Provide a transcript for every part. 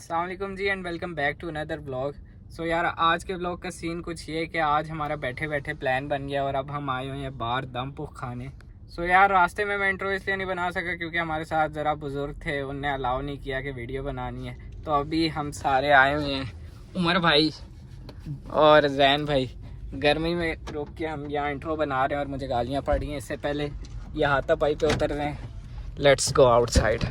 अस्सलाम वालेकुम ji and welcome back to another vlog. So यार आज के व्लॉग का सीन कुछ ये कि आज हमारा बैठे बैठे प्लान बन गया और अब हम आए हुए हैं बाहर दम पुख खाने। सो यार रास्ते में मैं इंट्रो इसलिए नहीं बना सका क्योंकि हमारे साथ ज़रा बुज़ुर्ग थे, उनने अलाउ नहीं किया कि वीडियो बनानी है। तो अभी हम सारे आए हुए हैं, उमर भाई और जैन भाई। गर्मी में रुक के हम यहाँ इंट्रो बना रहे हैं और मुझे गालियाँ पड़ रही हैं। इससे पहले ये हाथापाई पे उतर रहे हैं। Let's go outside.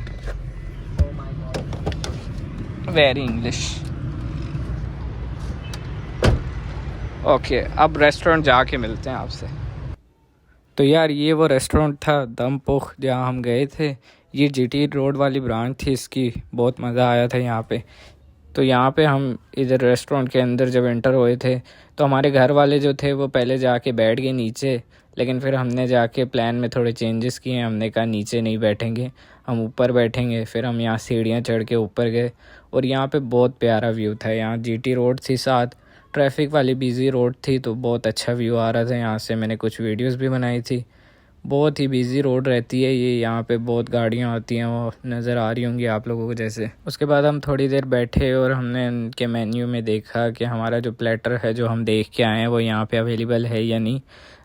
Very English. Okay, अब रेस्टोरेंट जाके मिलते हैं आपसे। तो यार ये वो रेस्टोरेंट था दम पुख जहाँ हम गए थे। ये जीटी रोड वाली ब्रांच थी इसकी। बहुत मज़ा आया था यहाँ पे। तो यहाँ पे हम इधर रेस्टोरेंट के अंदर जब एंटर हुए थे तो हमारे घर वाले जो थे वो पहले जाके बैठ गए नीचे, लेकिन फिर हमने जाके प्लान में थोड़े चेंजेस किए। हमने कहा नीचे नहीं बैठेंगे, हम ऊपर बैठेंगे। फिर हम यहाँ सीढ़ियाँ चढ़ के ऊपर गए और यहाँ पे बहुत प्यारा व्यू था। यहाँ जीटी रोड थी, साथ ट्रैफिक वाली बिज़ी रोड थी, तो बहुत अच्छा व्यू आ रहा था यहाँ से। मैंने कुछ वीडियोस भी बनाई थी। बहुत ही बिज़ी रोड रहती है ये, यहाँ पे बहुत गाड़ियाँ आती हैं, वो नज़र आ रही होंगी आप लोगों को जैसे। उसके बाद हम थोड़ी देर बैठे और हमने उनके मेन्यू में देखा कि हमारा जो प्लेटर है जो हम देख के आए हैं वो यहाँ पे अवेलेबल है या नहीं।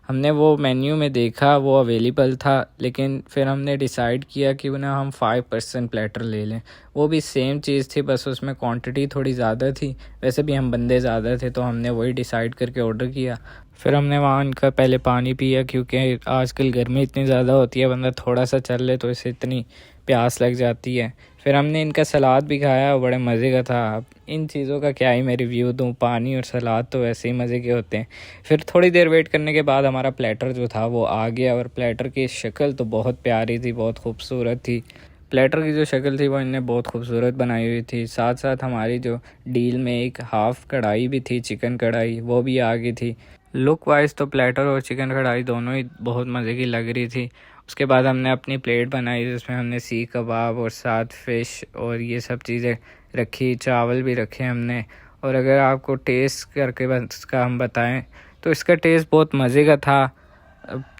हमने वो मेन्यू में देखा, वो अवेलेबल था, लेकिन फिर हमने डिसाइड किया कि ना हम 5% प्लेटर ले लें। वो भी सेम चीज़ थी, बस उसमें क्वांटिटी थोड़ी ज़्यादा थी। वैसे भी हम बंदे ज़्यादा थे तो हमने वही डिसाइड करके ऑर्डर किया। फिर हमने वहाँ उनका पहले पानी पिया क्योंकि आजकल गर्मी इतनी ज़्यादा होती है, बंदा थोड़ा सा चल ले तो इसे इतनी प्यास लग जाती है। फिर हमने इनका सलाद भी खाया, बड़े मज़े का था। अब इन चीज़ों का क्या ही मैं रिव्यू दूँ, पानी और सलाद तो वैसे ही मज़े के होते हैं। फिर थोड़ी देर वेट करने के बाद हमारा प्लेटर जो था वो आ गया और प्लेटर की शक्ल तो बहुत प्यारी थी, बहुत खूबसूरत थी। प्लेटर की जो शक्ल थी वो इनने बहुत खूबसूरत बनाई हुई थी। साथ साथ हमारी जो डील में एक हाफ़ कढ़ाई भी थी, चिकन कढ़ाई, वो भी आ गई थी। लुक वाइज तो प्लेटर और चिकन कढ़ाई दोनों ही बहुत मज़े की लग रही थी। उसके बाद हमने अपनी प्लेट बनाई जिसमें हमने सीख कबाब और साथ फ़िश और ये सब चीज़ें रखी, चावल भी रखे हमने। और अगर आपको टेस्ट करके बस इसका हम बताएं तो इसका टेस्ट बहुत मज़े का था।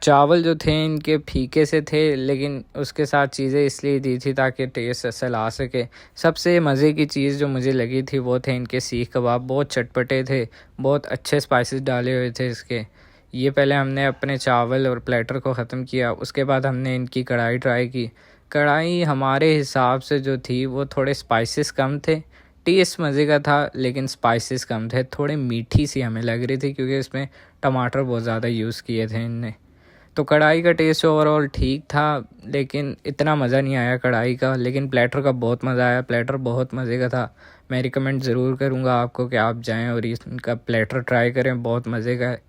चावल जो थे इनके फीके से थे, लेकिन उसके साथ चीज़ें इसलिए दी थी ताकि टेस्ट असल आ सके। सबसे मज़े की चीज़ जो मुझे लगी थी वो थे इनके सीख कबाब। बहुत चटपटे थे, बहुत अच्छे स्पाइसेस डाले हुए थे इसके। ये पहले हमने अपने चावल और प्लेटर को ख़त्म किया, उसके बाद हमने इनकी कढ़ाई ट्राई की। कढ़ाई हमारे हिसाब से जो थी वो थोड़े स्पाइसेस कम थे। टेस्ट मज़े का था लेकिन स्पाइसेस कम थे, थोड़ी मीठी सी हमें लग रही थी क्योंकि इसमें टमाटर बहुत ज़्यादा यूज़ किए थे इनने। तो कढ़ाई का टेस्ट ओवरऑल ठीक था, लेकिन इतना मज़ा नहीं आया कढ़ाई का। लेकिन प्लेटर का बहुत मज़ा आया, प्लेटर बहुत मज़े का था। मैं रिकमेंड ज़रूर करूँगा आपको कि आप जाएं और इनका प्लेटर ट्राई करें, बहुत मज़े का है।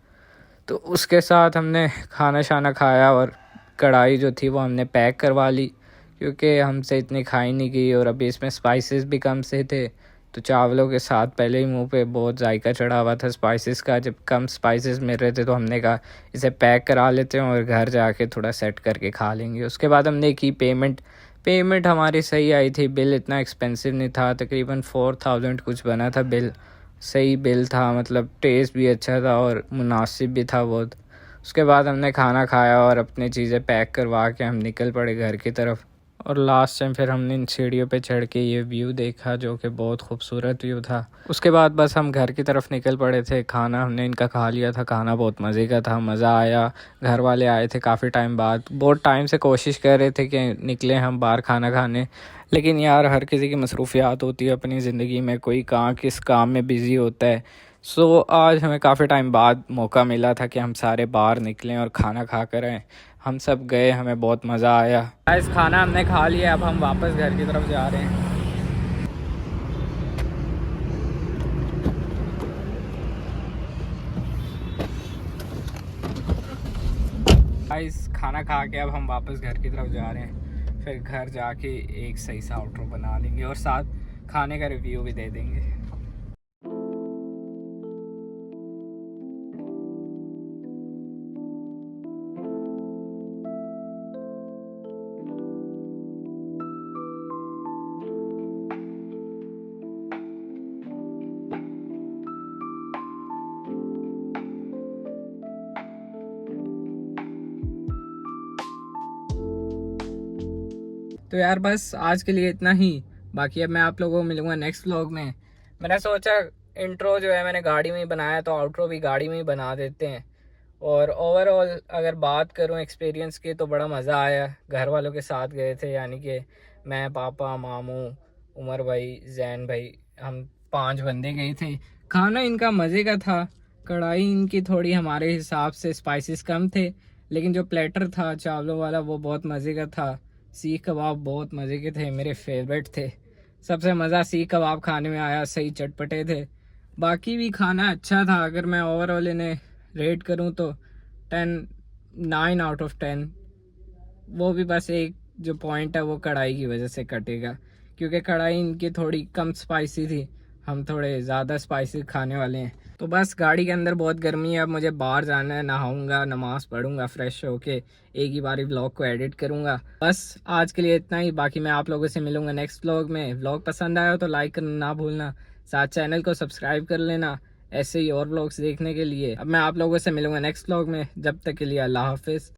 तो उसके साथ हमने खाना शाना खाया और कढ़ाई जो थी वो हमने पैक करवा ली क्योंकि हमसे इतनी खाई नहीं गई और अभी इसमें स्पाइसेस भी कम से थे। तो चावलों के साथ पहले ही मुंह पे बहुत जायका चढ़ा हुआ था स्पाइसेस का। जब कम स्पाइसेस मिल रहे थे तो हमने कहा इसे पैक करा लेते हैं और घर जाके थोड़ा सेट करके खा लेंगे। उसके बाद हमने की पेमेंट। पेमेंट हमारी सही आई थी, बिल इतना एक्सपेंसिव नहीं था, तकरीबन 4000 कुछ बना था बिल। सही बिल था, मतलब टेस्ट भी अच्छा था और मुनासिब भी था बहुत। उसके बाद हमने खाना खाया और अपनी चीज़ें पैक करवा के हम निकल पड़े घर की तरफ। और लास्ट टाइम फिर हमने इन सीढ़ियों पे चढ़ के ये व्यू देखा जो कि बहुत खूबसूरत व्यू था। उसके बाद बस हम घर की तरफ निकल पड़े थे। खाना हमने इनका खा लिया था, खाना बहुत मज़े का था, मज़ा आया। घर वाले आए थे काफ़ी टाइम बाद, बहुत टाइम से कोशिश कर रहे थे कि निकले हम बाहर खाना खाने, लेकिन यार हर किसी की मसरूफियात होती है अपनी ज़िंदगी में, कोई कहाँ किस काम में बिज़ी होता है। सो आज हमें काफ़ी टाइम बाद मौका मिला था कि हम सारे बाहर निकलें और खाना खा कर आएँ। हम सब गए, हमें बहुत मज़ा आया। आज खाना हमने खा लिया, अब हम वापस घर की तरफ जा रहे हैं। गाइस खाना खा के अब हम वापस घर की तरफ जा रहे हैं। फिर घर जाके एक सही सा आउटरो बना लेंगे और साथ खाने का रिव्यू भी दे देंगे। तो यार बस आज के लिए इतना ही। बाकी अब मैं आप लोगों को मिलूँगा नेक्स्ट व्लॉग में। मैंने सोचा इंट्रो जो है मैंने गाड़ी में ही बनाया, तो आउट्रो भी गाड़ी में ही बना देते हैं। और ओवरऑल अगर बात करूं एक्सपीरियंस की तो बड़ा मज़ा आया। घर वालों के साथ गए थे, यानी कि मैं, पापा, मामू, उमर भाई, जैन भाई, हम 5 बंदे गए थे। खाना इनका मज़े का था। कढ़ाई इनकी थोड़ी हमारे हिसाब से स्पाइसेस कम थे, लेकिन जो प्लेटर था चावलों वाला वो बहुत मज़े का था। सीख कबाब बहुत मज़े के थे, मेरे फेवरेट थे। सबसे मज़ा सीख कबाब खाने में आया, सही चटपटे थे। बाकी भी खाना अच्छा था। अगर मैं ओवरऑल इन्हें रेट करूं तो 9/10। वो भी बस एक जो पॉइंट है वो कढ़ाई की वजह से कटेगा, क्योंकि कढ़ाई इनकी थोड़ी कम स्पाइसी थी, हम थोड़े ज़्यादा स्पाइसी खाने वाले हैं। तो बस गाड़ी के अंदर बहुत गर्मी है, अब मुझे बाहर जाना है, नहाऊंगा, नमाज़ पढ़ूंगा, फ्रेश होके एक ही बारी व्लॉग को एडिट करूंगा। बस आज के लिए इतना ही। बाकी मैं आप लोगों से मिलूंगा नेक्स्ट व्लॉग में। व्लॉग पसंद आया हो तो लाइक करना ना भूलना, साथ चैनल को सब्सक्राइब कर लेना ऐसे ही और व्लॉग्स देखने के लिए। अब मैं आप लोगों से मिलूंगा नेक्स्ट व्लॉग में, जब तक के लिए अल्लाह हाफिज़।